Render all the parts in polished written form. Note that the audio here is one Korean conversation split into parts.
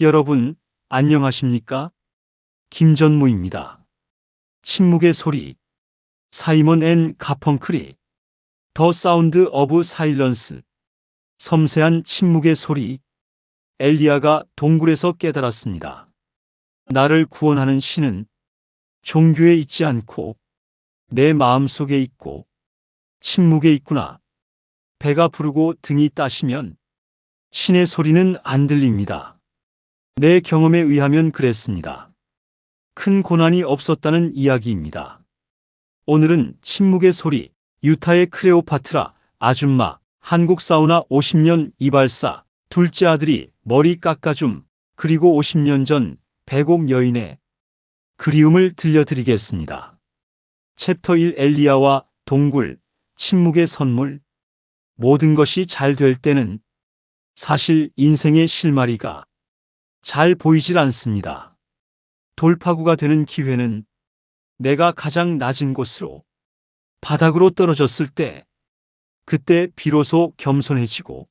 여러분, 안녕하십니까? 김전무입니다. 침묵의 소리, 사이먼 앤 가펑클이 더 사운드 오브 사일런스, 섬세한 침묵의 소리. 엘리야가 동굴에서 깨달았습니다. 나를 구원하는 신은 종교에 있지 않고 내 마음속에 있고 침묵에 있구나. 배가 부르고 등이 따시면 신의 소리는 안 들립니다. 내 경험에 의하면 그랬습니다. 큰 고난이 없었다는 이야기입니다. 오늘은 침묵의 소리, 유타의 클레오파트라 아줌마, 한국 사우나 50년 이발사, 둘째 아들이 머리 깎아줌, 그리고 50년 전 백옥 여인의 그리움을 들려드리겠습니다. 챕터 1 엘리야와 동굴, 침묵의 선물. 모든 것이 잘 될 때는 사실 인생의 실마리가 잘 보이질 않습니다. 돌파구가 되는 기회는 내가 가장 낮은 곳으로, 바닥으로 떨어졌을 때, 그때 비로소 겸손해지고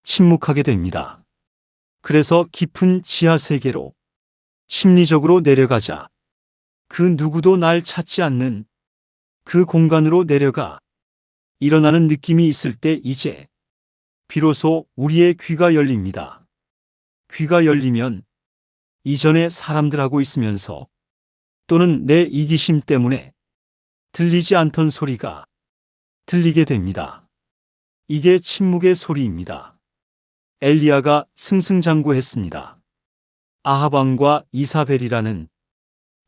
침묵하게 됩니다. 그래서 깊은 지하 세계로 심리적으로 내려가자. 그 누구도 날 찾지 않는 그 공간으로 내려가 일어나는 느낌이 있을 때 이제 비로소 우리의 귀가 열립니다. 귀가 열리면 이전에 사람들하고 있으면서 또는 내 이기심 때문에 들리지 않던 소리가 들리게 됩니다. 이게 침묵의 소리입니다. 엘리야가 승승장구했습니다. 아합 왕과 이사벨이라는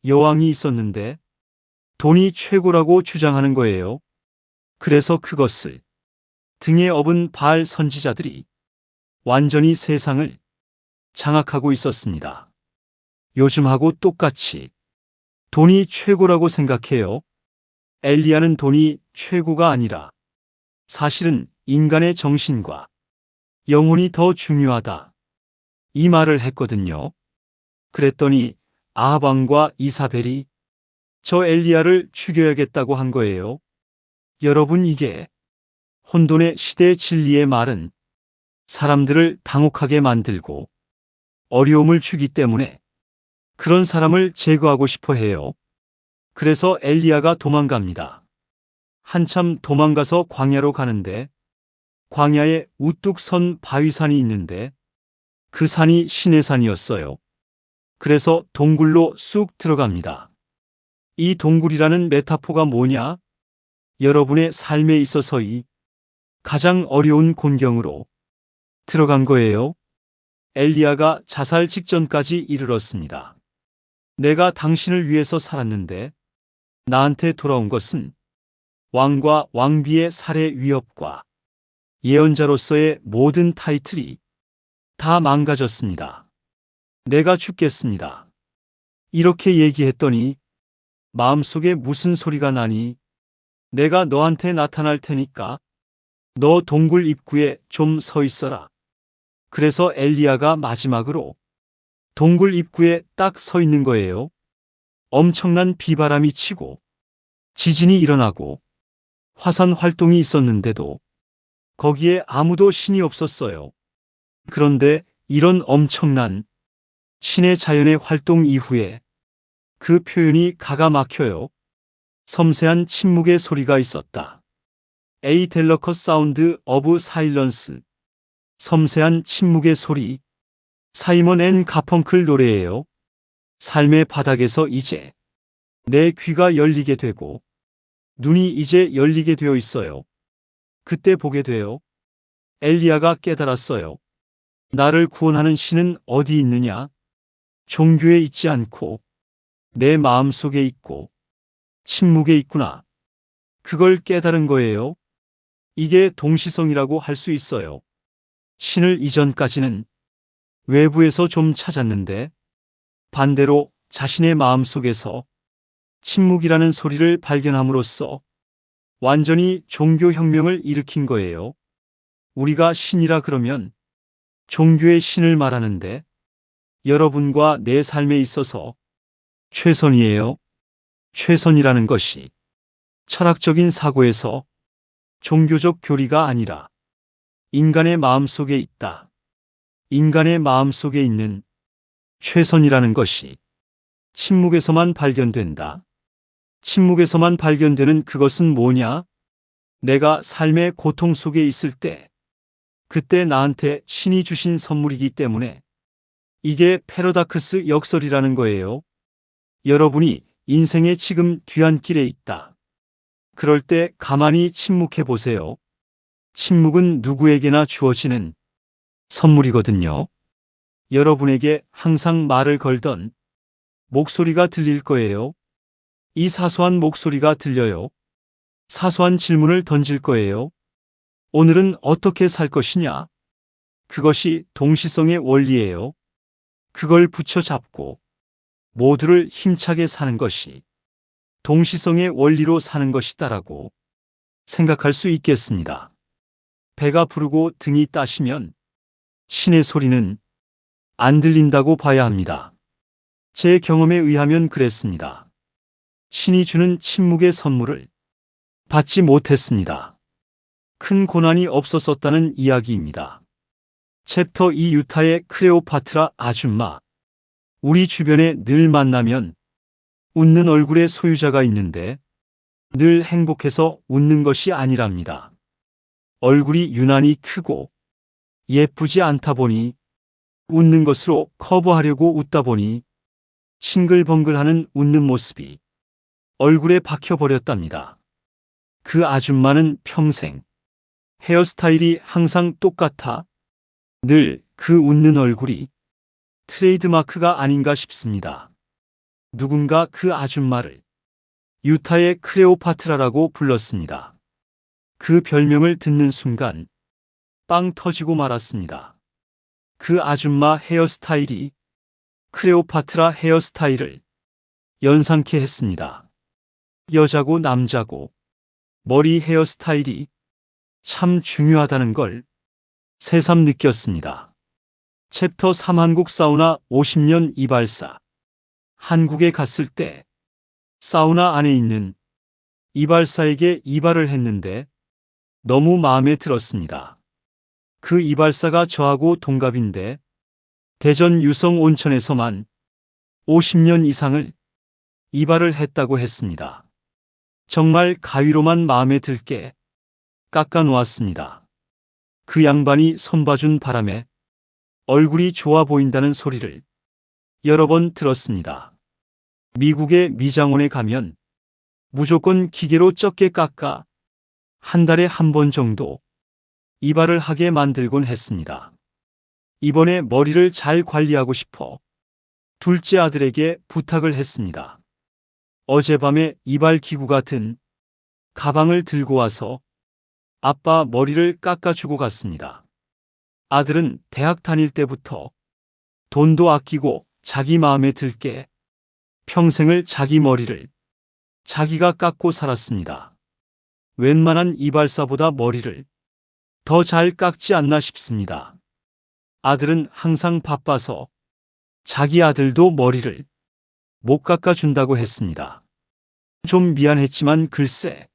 여왕이 있었는데 돈이 최고라고 주장하는 거예요. 그래서 그것을 등에 업은 바알 선지자들이 완전히 세상을 장악하고 있었습니다. 요즘하고 똑같이 돈이 최고라고 생각해요. 엘리야는 돈이 최고가 아니라 사실은 인간의 정신과 영혼이 더 중요하다, 이 말을 했거든요. 그랬더니 아합 왕과 이사벨이 저 엘리야를 죽여야겠다고 한 거예요. 여러분, 이게 혼돈의 시대 진리의 말은 사람들을 당혹하게 만들고 어려움을 주기 때문에 그런 사람을 제거하고 싶어 해요. 그래서 엘리야가 도망갑니다. 한참 도망가서 광야로 가는데 광야에 우뚝 선 바위산이 있는데 그 산이 신의 산이었어요. 그래서 동굴로 쑥 들어갑니다. 이 동굴이라는 메타포가 뭐냐? 여러분의 삶에 있어서의 가장 어려운 곤경으로 들어간 거예요. 엘리야가 자살 직전까지 이르렀습니다. 내가 당신을 위해서 살았는데 나한테 돌아온 것은 왕과 왕비의 살해 위협과 예언자로서의 모든 타이틀이 다 망가졌습니다. 내가 죽겠습니다. 이렇게 얘기했더니 마음속에 무슨 소리가 나니? 내가 너한테 나타날 테니까 너 동굴 입구에 좀 서 있어라. 그래서 엘리야가 마지막으로 동굴 입구에 딱 서 있는 거예요. 엄청난 비바람이 치고 지진이 일어나고 화산 활동이 있었는데도 거기에 아무도 신이 없었어요. 그런데 이런 엄청난 신의 자연의 활동 이후에 그 표현이 가가 막혀요. 섬세한 침묵의 소리가 있었다. A delicate sound of silence. 섬세한 침묵의 소리. 사이먼 앤 가펑클 노래예요. 삶의 바닥에서 이제 내 귀가 열리게 되고 눈이 이제 열리게 되어 있어요. 그때 보게 돼요. 엘리야가 깨달았어요. 나를 구원하는 신은 어디 있느냐? 종교에 있지 않고 내 마음속에 있고 침묵에 있구나. 그걸 깨달은 거예요. 이게 동시성이라고 할 수 있어요. 신을 이전까지는 외부에서 좀 찾았는데 반대로 자신의 마음속에서 침묵이라는 소리를 발견함으로써 완전히 종교혁명을 일으킨 거예요. 우리가 신이라 그러면 종교의 신을 말하는데 여러분과 내 삶에 있어서 최선이에요. 최선이라는 것이 철학적인 사고에서 종교적 교리가 아니라 인간의 마음속에 있다. 인간의 마음속에 있는 최선이라는 것이 침묵에서만 발견된다. 침묵에서만 발견되는 그것은 뭐냐? 내가 삶의 고통 속에 있을 때, 그때 나한테 신이 주신 선물이기 때문에 이게 패러닥스 역설이라는 거예요. 여러분이 인생의 지금 뒤안길에 있다. 그럴 때 가만히 침묵해 보세요. 침묵은 누구에게나 주어지는 선물이거든요. 여러분에게 항상 말을 걸던 목소리가 들릴 거예요. 이 사소한 목소리가 들려요. 사소한 질문을 던질 거예요. 오늘은 어떻게 살 것이냐? 그것이 동시성의 원리예요. 그걸 붙여잡고 모두를 힘차게 사는 것이 동시성의 원리로 사는 것이다라고 생각할 수 있겠습니다. 배가 부르고 등이 따시면 신의 소리는 안 들린다고 봐야 합니다. 제 경험에 의하면 그랬습니다. 신이 주는 침묵의 선물을 받지 못했습니다. 큰 고난이 없었었다는 이야기입니다. 챕터 2 유타의 클레오파트라 아줌마. 우리 주변에 늘 만나면 웃는 얼굴의 소유자가 있는데 늘 행복해서 웃는 것이 아니랍니다. 얼굴이 유난히 크고 예쁘지 않다 보니 웃는 것으로 커버하려고 웃다 보니 싱글벙글하는 웃는 모습이 얼굴에 박혀버렸답니다. 그 아줌마는 평생 헤어스타일이 항상 똑같아 늘 그 웃는 얼굴이 트레이드마크가 아닌가 싶습니다. 누군가 그 아줌마를 유타의 클레오파트라라고 불렀습니다. 그 별명을 듣는 순간 빵 터지고 말았습니다. 그 아줌마 헤어스타일이 클레오파트라 헤어스타일을 연상케 했습니다. 여자고 남자고 머리 헤어스타일이 참 중요하다는 걸 새삼 느꼈습니다. 챕터 3 한국 사우나 50년 이발사. 한국에 갔을 때 사우나 안에 있는 이발사에게 이발을 했는데 너무 마음에 들었습니다. 그 이발사가 저하고 동갑인데 대전 유성 온천에서만 50년 이상을 이발을 했다고 했습니다. 정말 가위로만 마음에 들게 깎아 놓았습니다. 그 양반이 손봐준 바람에 얼굴이 좋아 보인다는 소리를 여러 번 들었습니다. 미국의 미장원에 가면 무조건 기계로 적게 깎아 한 달에 한 번 정도 이발을 하게 만들곤 했습니다. 이번에 머리를 잘 관리하고 싶어 둘째 아들에게 부탁을 했습니다. 어젯밤에 이발 기구 같은 가방을 들고 와서 아빠 머리를 깎아주고 갔습니다. 아들은 대학 다닐 때부터 돈도 아끼고 자기 마음에 들게 평생을 자기 머리를 자기가 깎고 살았습니다. 웬만한 이발사보다 머리를 더 잘 깎지 않나 싶습니다. 아들은 항상 바빠서 자기 아들도 머리를 못 깎아준다고 했습니다. 좀 미안했지만 글쎄,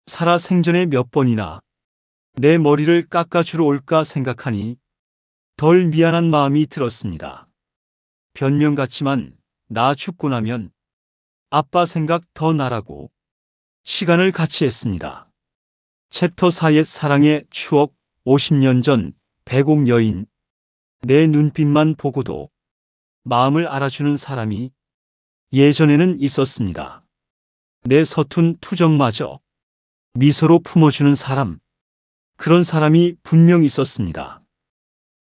살아 생전에 몇 번이나 내 머리를 깎아주러 올까 생각하니 덜 미안한 마음이 들었습니다. 변명 같지만 나 죽고 나면 아빠 생각 더 나라고 시간을 같이 했습니다. 챕터 4 옛 사랑의 추억. 50년 전 배곡 여인. 내 눈빛만 보고도 마음을 알아주는 사람이 예전에는 있었습니다. 내 서툰 투정마저 미소로 품어주는 사람. 그런 사람이 분명 있었습니다.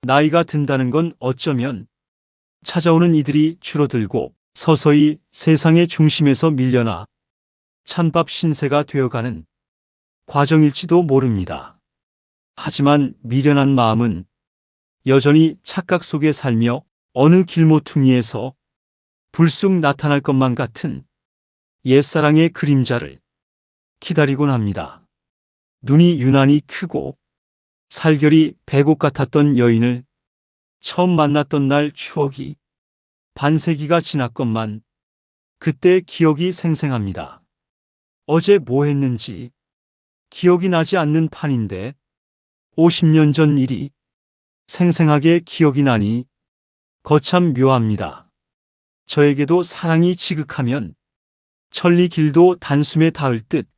나이가 든다는 건 어쩌면 찾아오는 이들이 줄어들고 서서히 세상의 중심에서 밀려나 찬밥 신세가 되어가는 과정일지도 모릅니다. 하지만 미련한 마음은 여전히 착각 속에 살며 어느 길모퉁이에서 불쑥 나타날 것만 같은 옛사랑의 그림자를 기다리곤 합니다. 눈이 유난히 크고 살결이 배곡 같았던 여인을 처음 만났던 날 추억이 반세기가 지났건만 그때 기억이 생생합니다. 어제 뭐 했는지 기억이 나지 않는 판인데 50년 전 일이 생생하게 기억이 나니 거참 묘합니다. 저에게도 사랑이 지극하면 천리 길도 단숨에 닿을 듯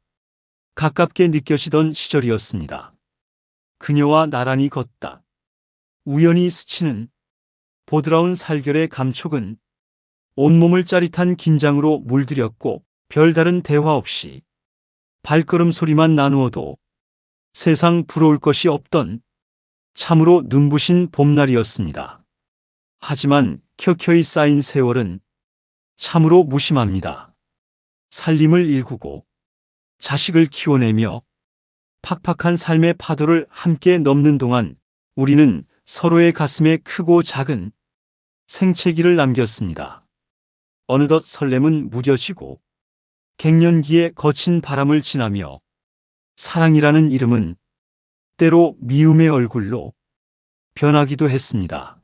가깝게 느껴지던 시절이었습니다. 그녀와 나란히 걷다. 우연히 스치는 보드라운 살결의 감촉은 온몸을 짜릿한 긴장으로 물들였고 별다른 대화 없이 발걸음 소리만 나누어도 세상 부러울 것이 없던 참으로 눈부신 봄날이었습니다. 하지만 켜켜이 쌓인 세월은 참으로 무심합니다. 살림을 일구고 자식을 키워내며 팍팍한 삶의 파도를 함께 넘는 동안 우리는 서로의 가슴에 크고 작은 생채기를 남겼습니다. 어느덧 설렘은 무뎌지고 갱년기에 거친 바람을 지나며 사랑이라는 이름은 때로 미움의 얼굴로 변하기도 했습니다.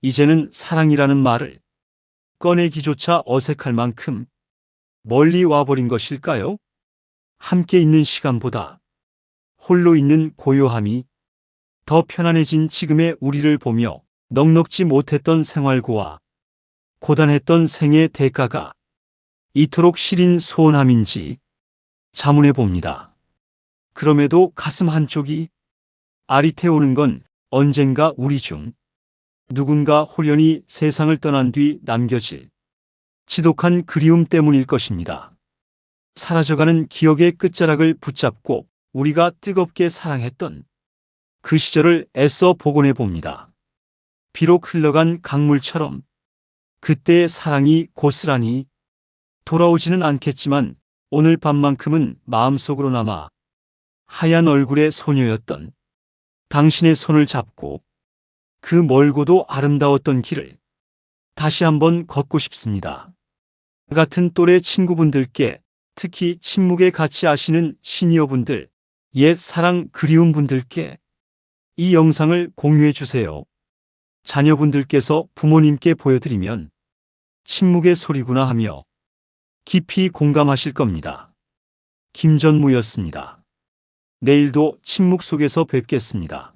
이제는 사랑이라는 말을 꺼내기조차 어색할 만큼 멀리 와버린 것일까요? 함께 있는 시간보다 홀로 있는 고요함이 더 편안해진 지금의 우리를 보며 넉넉지 못했던 생활고와 고단했던 생의 대가가 이토록 시린 소원함인지 자문해 봅니다. 그럼에도 가슴 한쪽이 아릿해오는 건 언젠가 우리 중 누군가 홀연히 세상을 떠난 뒤 남겨질 지독한 그리움 때문일 것입니다. 사라져가는 기억의 끝자락을 붙잡고 우리가 뜨겁게 사랑했던 그 시절을 애써 복원해 봅니다. 비록 흘러간 강물처럼 그때의 사랑이 고스란히 돌아오지는 않겠지만 오늘 밤만큼은 마음속으로 남아 하얀 얼굴의 소녀였던 당신의 손을 잡고 그 멀고도 아름다웠던 길을 다시 한번 걷고 싶습니다. 같은 또래 친구분들께, 특히 침묵의 가치 아시는 시니어분들, 옛 사랑 그리운 분들께 이 영상을 공유해 주세요. 자녀분들께서 부모님께 보여드리면 침묵의 소리구나 하며 깊이 공감하실 겁니다. 김전무였습니다. 내일도 침묵 속에서 뵙겠습니다.